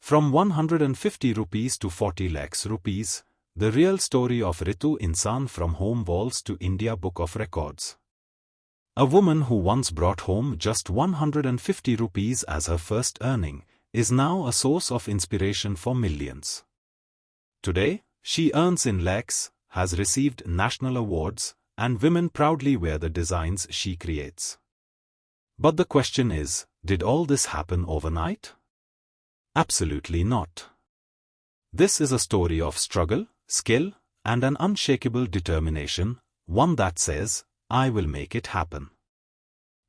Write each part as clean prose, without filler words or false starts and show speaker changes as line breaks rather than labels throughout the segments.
From 150 rupees to 40 lakhs rupees, the real story of Ritu Insan from home walls to India Book of Records. A woman who once brought home just 150 rupees as her first earning, is now a source of inspiration for millions. Today, she earns in lakhs, has received national awards, and women proudly wear the designs she creates. But the question is, did all this happen overnight? Absolutely not. This is a story of struggle, skill, and an unshakable determination, one that says, I will make it happen.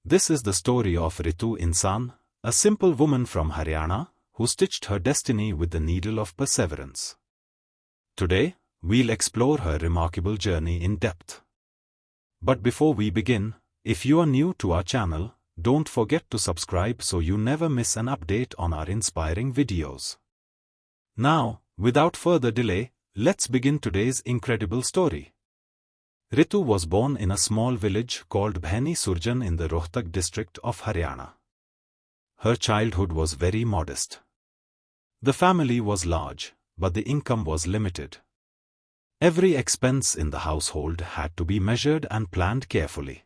This is the story of Ritu Insan, a simple woman from Haryana, who stitched her destiny with the needle of perseverance. Today, we'll explore her remarkable journey in depth. But before we begin, if you are new to our channel, don't forget to subscribe so you never miss an update on our inspiring videos. Now, without further delay, let's begin today's incredible story. Ritu was born in a small village called 𝐻𝐻𝐻 in the Rohtak district of Haryana. Her childhood was very modest. The family was large, but the income was limited. Every expense in the household had to be measured and planned carefully.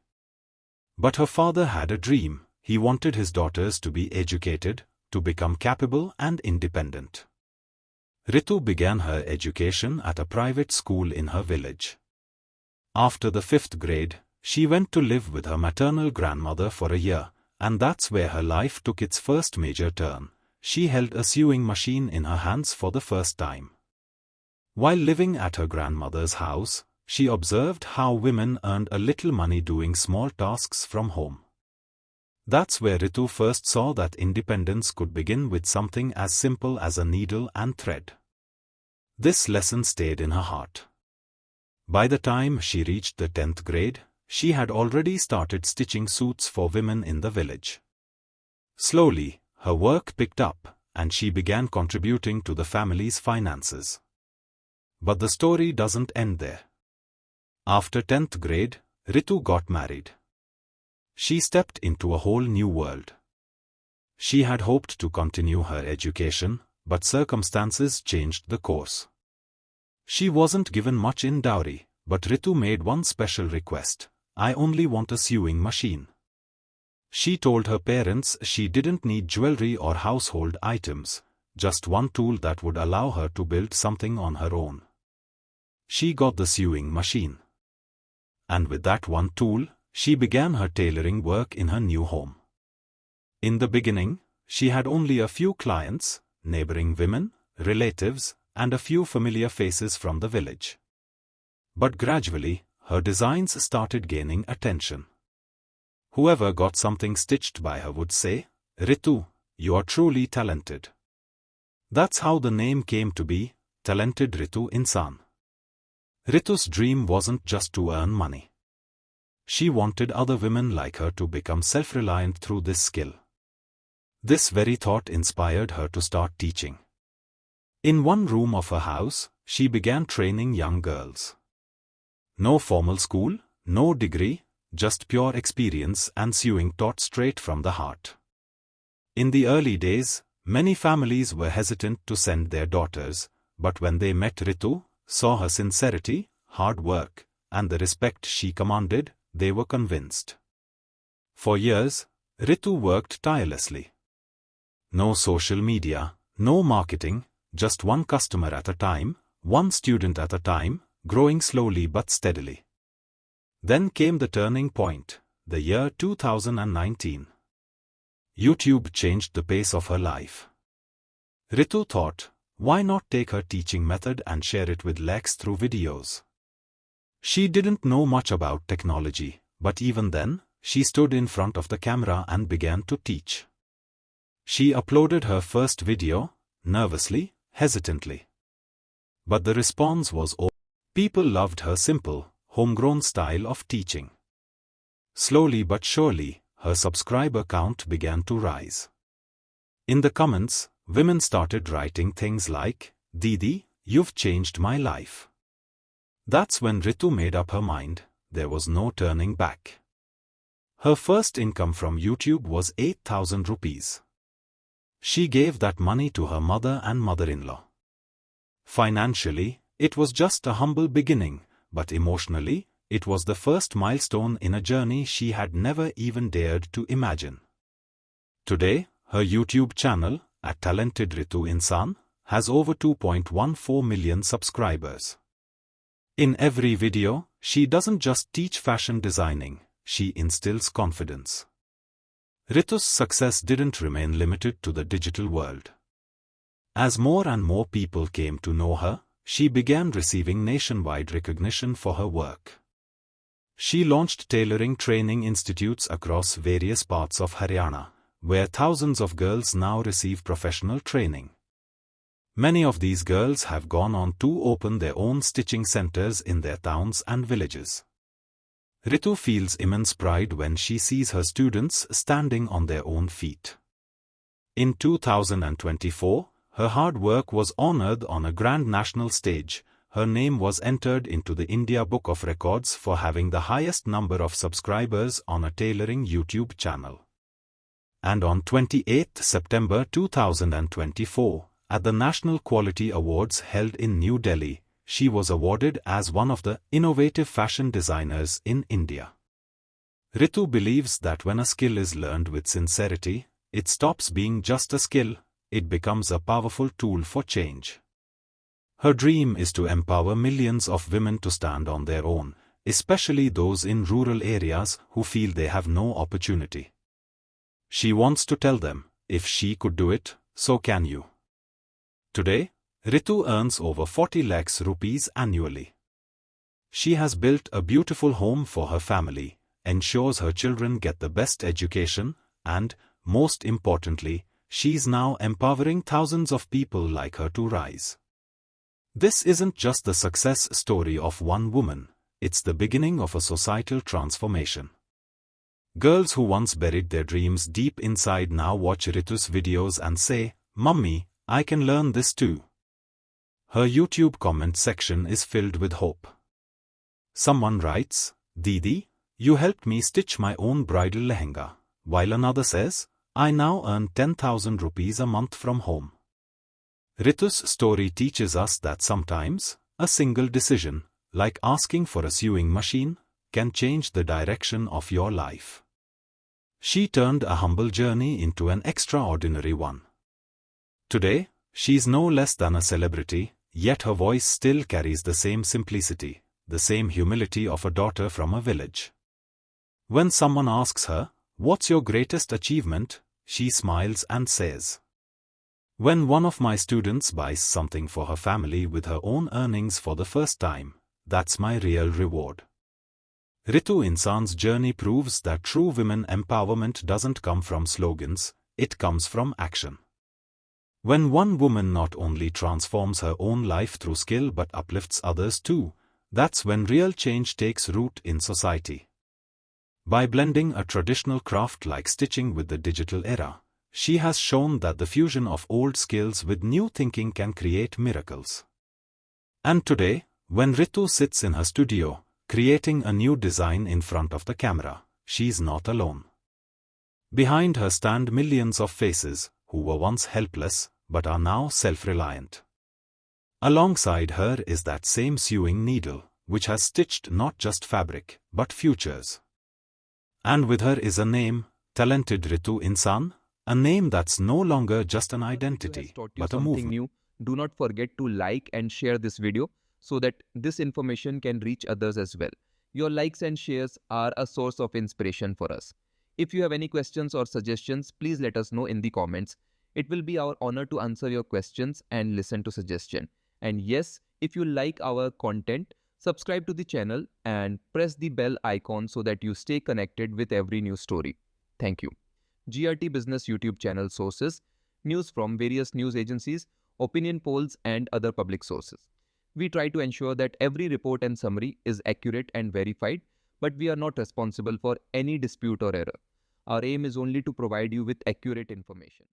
But her father had a dream. He wanted his daughters to be educated, to become capable and independent. Ritu began her education at a private school in her village. After the 5th grade, she went to live with her maternal grandmother for a year, and that's where her life took its first major turn. She held a sewing machine in her hands for the first time. While living at her grandmother's house, she observed how women earned a little money doing small tasks from home. That's where Ritu first saw that independence could begin with something as simple as a needle and thread. This lesson stayed in her heart. By the time she reached the 10th grade, she had already started stitching suits for women in the village. Slowly, her work picked up, and she began contributing to the family's finances. But the story doesn't end there. After 10th grade, Ritu got married. She stepped into a whole new world. She had hoped to continue her education, but circumstances changed the course. She wasn't given much in dowry, but Ritu made one special request: I only want a sewing machine. She told her parents she didn't need jewelry or household items, just one tool that would allow her to build something on her own. She got the sewing machine. And with that one tool, she began her tailoring work in her new home. In the beginning, she had only a few clients, neighboring women, relatives, and a few familiar faces from the village. But gradually, her designs started gaining attention. Whoever got something stitched by her would say, Ritu, you are truly talented. That's how the name came to be, Talented Ritu Insan. Ritu's dream wasn't just to earn money. She wanted other women like her to become self-reliant through this skill. This very thought inspired her to start teaching. In one room of her house, she began training young girls. No formal school, no degree, just pure experience and sewing taught straight from the heart. In the early days, many families were hesitant to send their daughters, but when they met Ritu, saw her sincerity, hard work, and the respect she commanded, they were convinced. For years, Ritu worked tirelessly. No social media, no marketing, just one customer at a time, one student at a time, growing slowly but steadily. Then came the turning point, the year 2019. YouTube changed the pace of her life. Ritu thought, why not take her teaching method and share it with lakhs through videos? She didn't know much about technology, but even then, she stood in front of the camera and began to teach. She uploaded her first video, nervously, hesitantly. But the response was overwhelming. People loved her simple, homegrown style of teaching. Slowly but surely, her subscriber count began to rise. In the comments, women started writing things like, Didi, you've changed my life. That's when Ritu made up her mind, there was no turning back. Her first income from YouTube was 8,000 rupees. She gave that money to her mother and mother-in-law. Financially, it was just a humble beginning, but emotionally, it was the first milestone in a journey she had never even dared to imagine. Today, her YouTube channel, @Talented Ritu Insan, has over 2.14 million subscribers. In every video, she doesn't just teach fashion designing, she instills confidence. Ritu's success didn't remain limited to the digital world. As more and more people came to know her, she began receiving nationwide recognition for her work. She launched tailoring training institutes across various parts of Haryana, where thousands of girls now receive professional training. Many of these girls have gone on to open their own stitching centers in their towns and villages. Ritu feels immense pride when she sees her students standing on their own feet. In 2024, her hard work was honored on a grand national stage. Her name was entered into the India Book of Records for having the highest number of subscribers on a tailoring YouTube channel. And on 28 September 2024, at the National Quality Awards held in New Delhi, she was awarded as one of the innovative fashion designers in India. Ritu believes that when a skill is learned with sincerity, it stops being just a skill, it becomes a powerful tool for change. Her dream is to empower millions of women to stand on their own, especially those in rural areas who feel they have no opportunity. She wants to tell them, if she could do it, so can you. Today, Ritu earns over 40 lakhs rupees annually. She has built a beautiful home for her family, ensures her children get the best education, and, most importantly, she's now empowering thousands of people like her to rise. This isn't just the success story of one woman, it's the beginning of a societal transformation. Girls who once buried their dreams deep inside now watch Ritu's videos and say, "Mummy, I can learn this too." Her YouTube comment section is filled with hope. Someone writes, "Didi, you helped me stitch my own bridal lehenga," while another says, "I now earn 10,000 rupees a month from home." Ritu's story teaches us that sometimes, a single decision, like asking for a sewing machine, can change the direction of your life. She turned a humble journey into an extraordinary one. Today, she's no less than a celebrity, yet her voice still carries the same simplicity, the same humility of a daughter from a village. When someone asks her, "What's your greatest achievement?" she smiles and says, "When one of my students buys something for her family with her own earnings for the first time, that's my real reward." Ritu Insan's journey proves that true women empowerment doesn't come from slogans, it comes from action. When one woman not only transforms her own life through skill but uplifts others too, that's when real change takes root in society. By blending a traditional craft like stitching with the digital era, she has shown that the fusion of old skills with new thinking can create miracles. And today, when Ritu sits in her studio, creating a new design in front of the camera, she's not alone. Behind her stand millions of faces, who were once helpless, but are now self-reliant. Alongside her is that same sewing needle, which has stitched not just fabric, but futures. And with her is a name, Talented Ritu Insan, a name that's no longer just an identity, but a movement.
New. Do not forget to like and share this video so that this information can reach others as well. Your likes and shares are a source of inspiration for us. If you have any questions or suggestions, please let us know in the comments. It will be our honor to answer your questions and listen to suggestions. And yes, if you like our content, subscribe to the channel and press the bell icon so that you stay connected with every new story. Thank you. GRT Business YouTube channel sources, news from various news agencies, opinion polls and other public sources. We try to ensure that every report and summary is accurate and verified, but we are not responsible for any dispute or error. Our aim is only to provide you with accurate information.